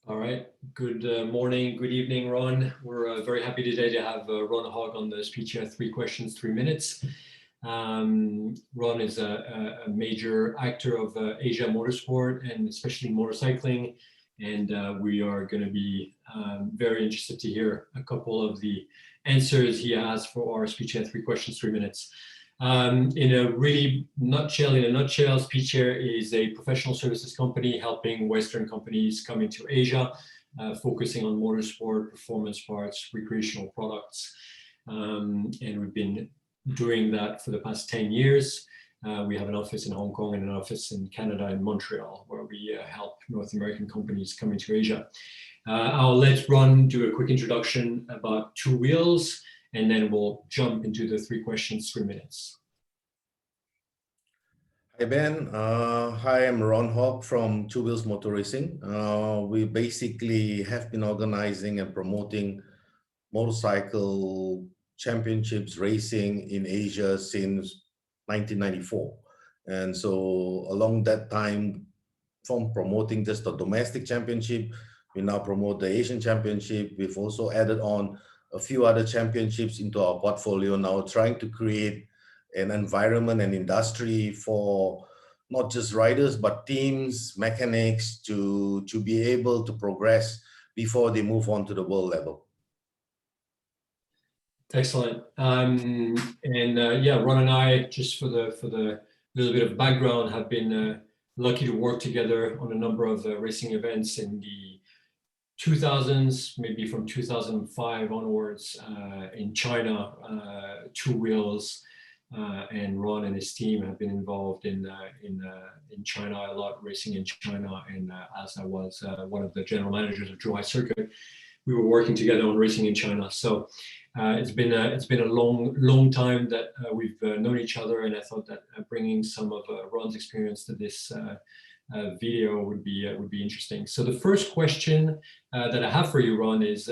All right. Good morning, good evening, Ron. We're very happy today to have Ron Hogg on the SpeedShare 3 questions, 3 minutes. Ron is a major actor of Asia motorsport and especially motorcycling. And we are going to be very interested to hear a couple of the answers he has for our SpeedShare 3 questions, 3 minutes. In a nutshell, SpeedShare is a professional services company helping Western companies come into Asia, focusing on motorsport, performance parts, recreational products. And we've been doing that for the past 10 years. We have an office in Hong Kong and an office in Canada and Montreal, where we help North American companies come into Asia. I'll let Ron do a quick introduction about Two Wheels, and then we'll jump into the 3 questions, 3 minutes. Hi Ben, hi, I'm Ron Hogg from Two Wheels Motor Racing. We basically have been organizing and promoting motorcycle championships racing in Asia since 1994. And so along that time, from promoting just the domestic championship, we now promote the Asian championship. We've also added on a few other championships into our portfolio now, trying to create an environment and industry for not just riders, but teams, mechanics to be able to progress before they move on to the world level. Excellent. Yeah, Ron and I, just for the little bit of background, have been lucky to work together on a number of racing events in the 2000s, maybe from 2005 onwards, in China. Two Wheels and Ron and his team have been involved in China a lot, racing in China. And as I was one of the general managers of Zhuhai Circuit, we were working together on racing in China. So it's been a long time that we've known each other, and I thought that bringing some of Ron's experience to this video would be interesting. So the first question that I have for you, Ron, is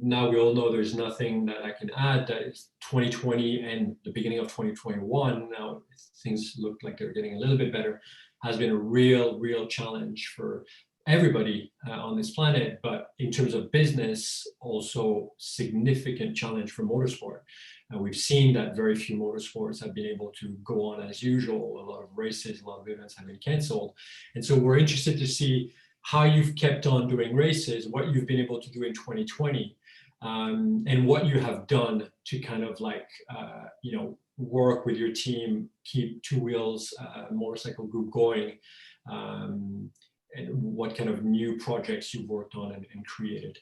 now we all know there's nothing that I can add. That it's 2020 and the beginning of 2021. Now things look like they're getting a little bit better. Has been a real challenge for everybody on this planet, but in terms of business, also significant challenge for motorsport. We've seen that very few motorsports have been able to go on as usual. A lot of races, a lot of events have been canceled. And so we're interested to see how you've kept on doing races, what you've been able to do in 2020, and what you have done to kind of like, work with your team, keep Two Wheels motorcycle group going, and what kind of new projects you've worked on and created.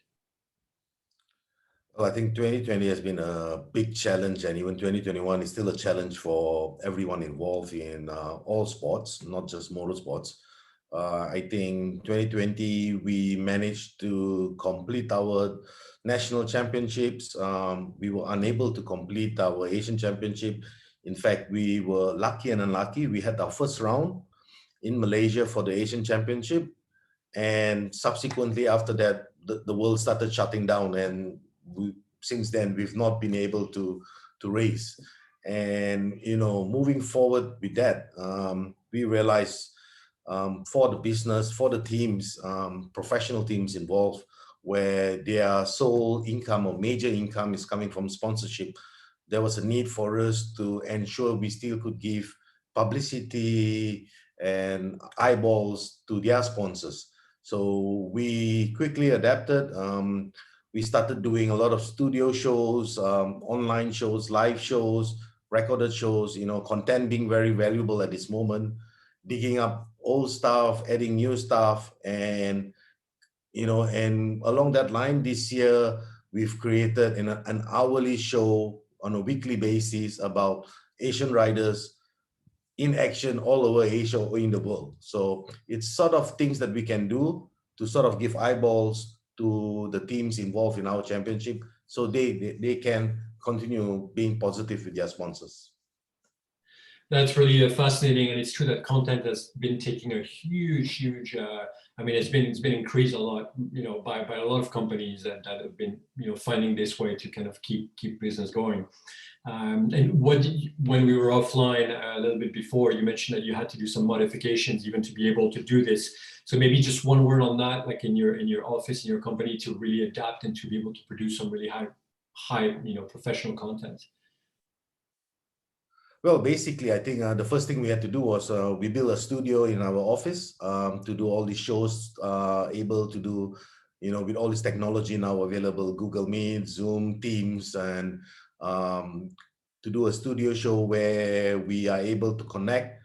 Well, I think 2020 has been a big challenge, and even 2021 is still a challenge for everyone involved in all sports, not just motorsports. I think 2020 we managed to complete our national championships. We were unable to complete our Asian championship. In fact, we were lucky and unlucky. We had our first round in Malaysia for the Asian championship, and subsequently after that, the world started shutting down, and since then we've not been able to race. And moving forward with that, we realized for the business, for the teams, professional teams involved, where their sole income or major income is coming from sponsorship, there was a need for us to ensure we still could give publicity and eyeballs to their sponsors. So we quickly adapted. We started doing a lot of studio shows, online shows, live shows, recorded shows, content being very valuable at this moment, digging up old stuff, adding new stuff. And along that line, this year, we've created an hourly show on a weekly basis about Asian riders in action all over Asia or in the world. So it's sort of things that we can do to sort of give eyeballs to the teams involved in our championship, so they can continue being positive with their sponsors. That's really fascinating, and it's true that content has been taking a huge. I mean, it's been increased a lot, by a lot of companies that have been, finding this way to kind of keep business going. And when we were offline a little bit before, you mentioned that you had to do some modifications even to be able to do this. So maybe just one word on that, like in your office, in your company, to really adapt and to be able to produce some really high professional content. Well, basically, I think the first thing we had to do was we built a studio in our office to do all these shows, able to do, with all this technology now available, Google Meet, Zoom, Teams, and to do a studio show where we are able to connect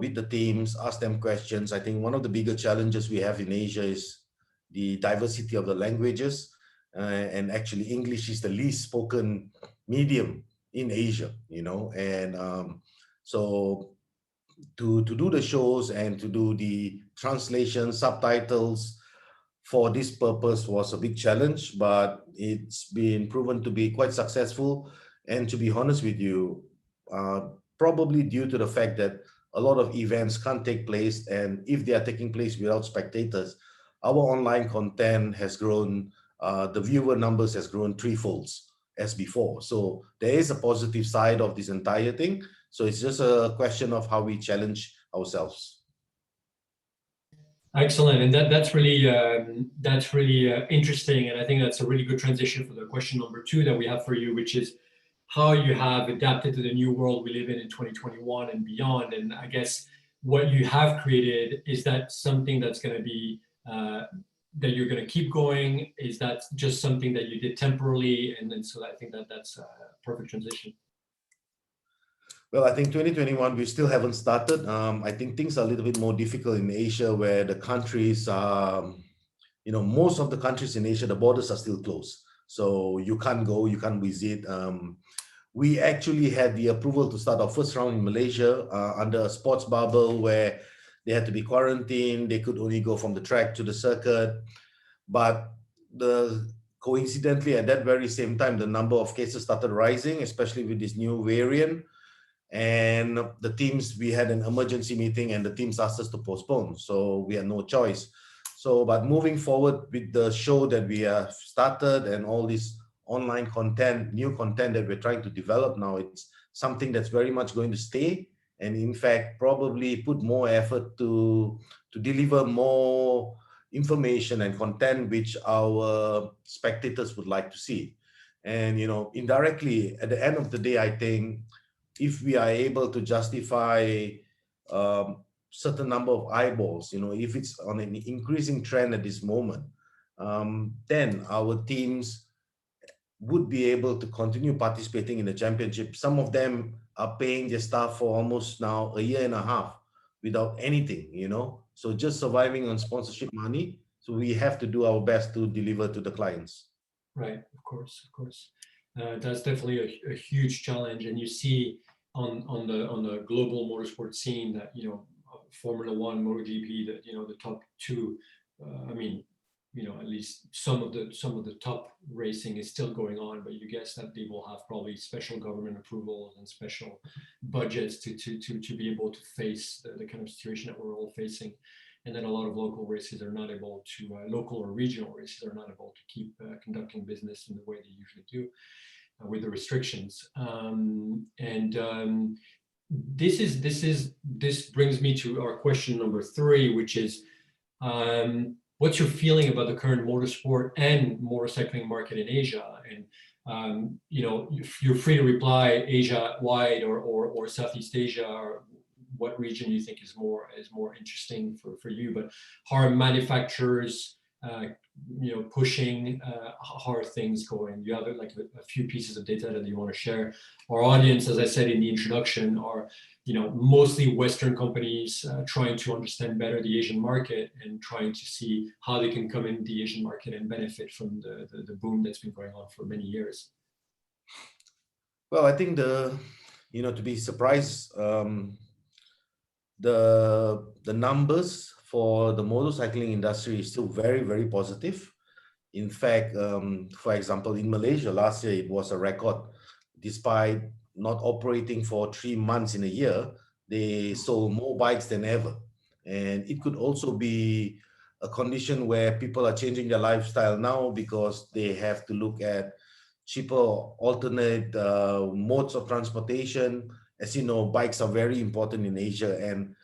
with the teams, ask them questions. I think one of the bigger challenges we have in Asia is the diversity of the languages. And actually, English is the least spoken medium in Asia, and so to do the shows and to do the translation, subtitles for this purpose was a big challenge, but it's been proven to be quite successful. And to be honest with you, probably due to the fact that a lot of events can't take place, and if they are taking place without spectators, our online content has grown, the viewer numbers has grown threefolds as before. So there is a positive side of this entire thing. So it's just a question of how we challenge ourselves. Excellent, and that's really interesting, and I think that's a really good transition for the question number 2 that we have for you, which is how you have adapted to the new world we live in 2021 and beyond. And I guess what you have created, is that something that's going to be that you're going to keep going? Is that just something that you did temporarily? And then so I think that's a perfect transition. Well, I think 2021, we still haven't started. I think things are a little bit more difficult in Asia, where the countries, most of the countries in Asia, the borders are still closed. So you can't go, you can't visit. We actually had the approval to start our first round in Malaysia under a sports bubble where they had to be quarantined. They could only go from the track to the circuit. But coincidentally, at that very same time, the number of cases started rising, especially with this new variant. And the teams, we had an emergency meeting and the teams asked us to postpone. So we had no choice. So, but moving forward with the show that we have started and all this online content, new content that we're trying to develop now, it's something that's very much going to stay. And in fact, probably put more effort to deliver more information and content which our spectators would like to see. And, indirectly, at the end of the day, I think if we are able to justify certain number of eyeballs, if it's on an increasing trend at this moment, then our teams would be able to continue participating in the championship. Some of them are paying their staff for almost now a year and a half without anything, so just surviving on sponsorship money. So we have to do our best to deliver to the clients. Right, of course. That's definitely a huge challenge, and you see on the global motorsport scene that Formula One, MotoGP, that the top two. At least some of the top racing is still going on, but you guess that they will have probably special government approvals and special budgets to be able to face the kind of situation that we're all facing. And then a lot of local races are not able to, local or regional races are not able to keep conducting business in the way they usually do with the restrictions. This brings me to our question number 3, which is, what's your feeling about the current motorsport and motorcycling market in Asia? And you're free to reply Asia wide or Southeast Asia, or what region you think is more interesting for you. But how are manufacturers pushing? How are things going? You have like a few pieces of data that you want to share. Our audience, as I said in the introduction, are mostly Western companies trying to understand better the Asian market and trying to see how they can come in the Asian market and benefit from the boom that's been going on for many years. Well, I think to be surprised, the numbers for the motorcycling industry is still very, very positive. In fact, for example, in Malaysia last year, it was a record, despite not operating for 3 months in a year, they sold more bikes than ever. And it could also be a condition where people are changing their lifestyle now because they have to look at cheaper alternate modes of transportation. As you know, bikes are very important in Asia, and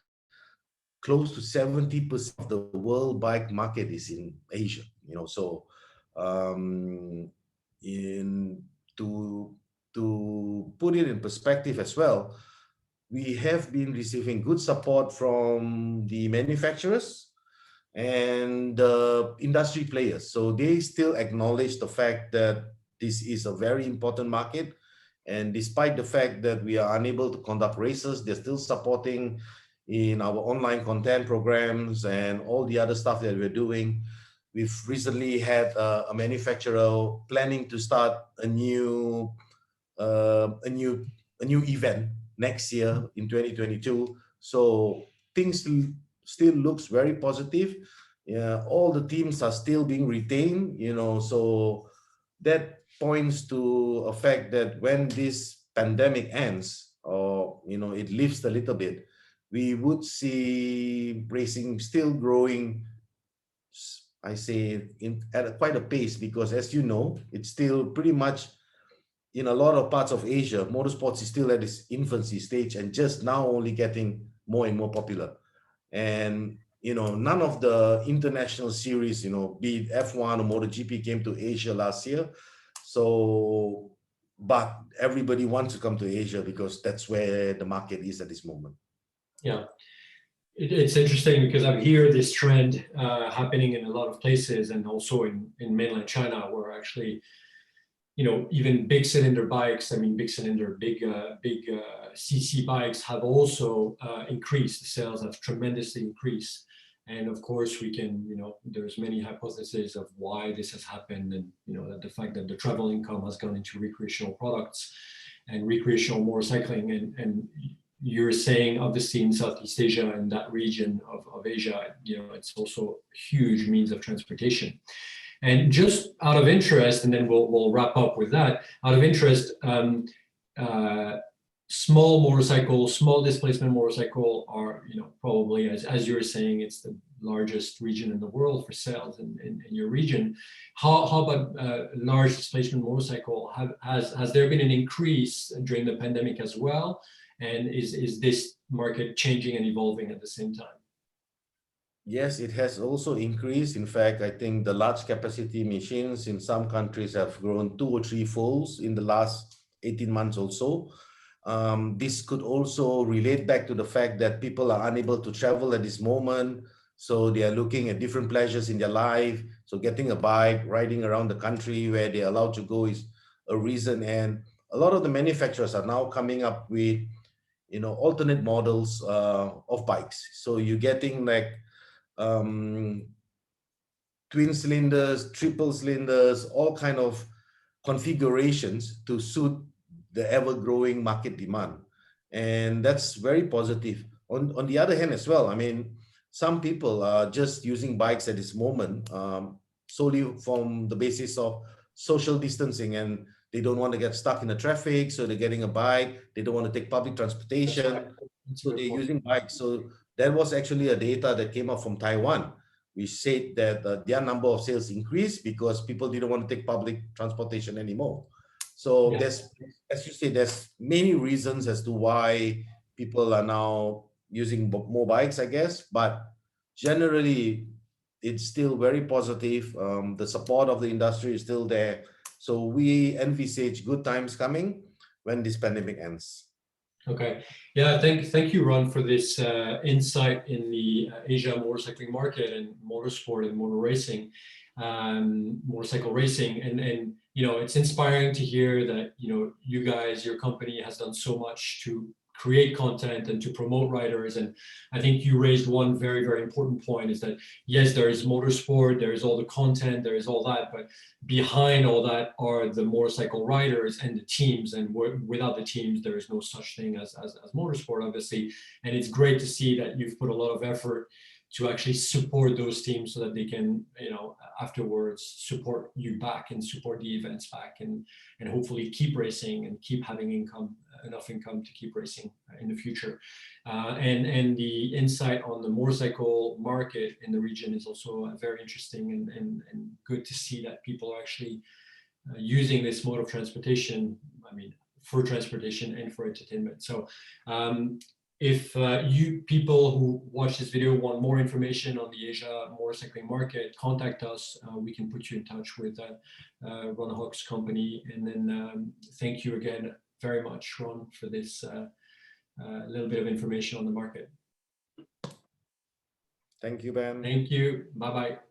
close to 70% of the world bike market is in Asia. So um, in to put it in perspective as well, we have been receiving good support from the manufacturers and the industry players. So they still acknowledge the fact that this is a very important market. And despite the fact that we are unable to conduct races, they're still supporting in our online content programs and all the other stuff that we're doing. We've recently had a manufacturer planning to start a new a new event next year in 2022. So things still looks very positive. Yeah, all the teams are still being retained, so that points to a fact that when this pandemic ends, or it lifts a little bit, we would see racing still growing, I say, at quite a pace, because as you know, it's still pretty much in a lot of parts of Asia, motorsports is still at its infancy stage and just now only getting more and more popular. And none of the international series, be it F1 or MotoGP, came to Asia last year. So, but everybody wants to come to Asia because that's where the market is at this moment. Yeah. It's interesting because I hear this trend happening in a lot of places, and also in mainland China, where actually, even big cylinder bikes, big CC bikes have also increased. The sales have tremendously increased. And of course, we can, there's many hypotheses of why this has happened. And, that the fact that the travel income has gone into recreational products and recreational motorcycling. And you're saying, obviously, in Southeast Asia and that region of Asia, it's also a huge means of transportation. And just out of interest, and then we'll wrap up with that, out of interest, small motorcycle, small displacement motorcycle are, probably, as you're saying, it's the largest region in the world for sales in your region. How about large displacement motorcycle? Has there been an increase during the pandemic as well? And is this market changing and evolving at the same time? Yes, it has also increased. In fact, I think the large capacity machines in some countries have grown 2 or 3 folds in the last 18 months or so. This could also relate back to the fact that people are unable to travel at this moment. So they are looking at different pleasures in their life. So getting a bike, riding around the country where they're allowed to go is a reason. And a lot of the manufacturers are now coming up with, alternate models of bikes. So you're getting like twin cylinders, triple cylinders, all kind of configurations to suit the ever-growing market demand. And that's very positive. On the other hand as well, some people are just using bikes at this moment solely from the basis of social distancing, and they don't want to get stuck in the traffic, so they're getting a bike. They don't want to take public transportation, so they're using bikes. So that was actually a data that came up from Taiwan. We said that their number of sales increased because people didn't want to take public transportation anymore. So there's, as you say, there's many reasons as to why people are now using more bikes, I guess. But generally, it's still very positive. The support of the industry is still there. So we envisage good times coming when this pandemic ends. Okay. Yeah, thank you, Ron, for this insight in the Asia motorcycling market and motorsport and motor racing, motorcycle racing. And it's inspiring to hear that, you guys, your company has done so much to create content and to promote riders. And I think you raised one very, very important point, is that, yes, there is motorsport, there is all the content, there is all that, but behind all that are the motorcycle riders and the teams. And without the teams, there is no such thing as motorsport, obviously. And it's great to see that you've put a lot of effort to actually support those teams so that they can, afterwards support you back and support the events back, and hopefully keep racing and keep having enough income to keep racing in the future. And the insight on the motorcycle market in the region is also very interesting and good to see that people are actually using this mode of transportation, for transportation and for entertainment. So if you people who watch this video want more information on the Asia motorcycling market, contact us. We can put you in touch with Ron Hogg's company. And then thank you again very much, Ron, for this little bit of information on the market. Thank you, Ben. Thank you. Bye-bye.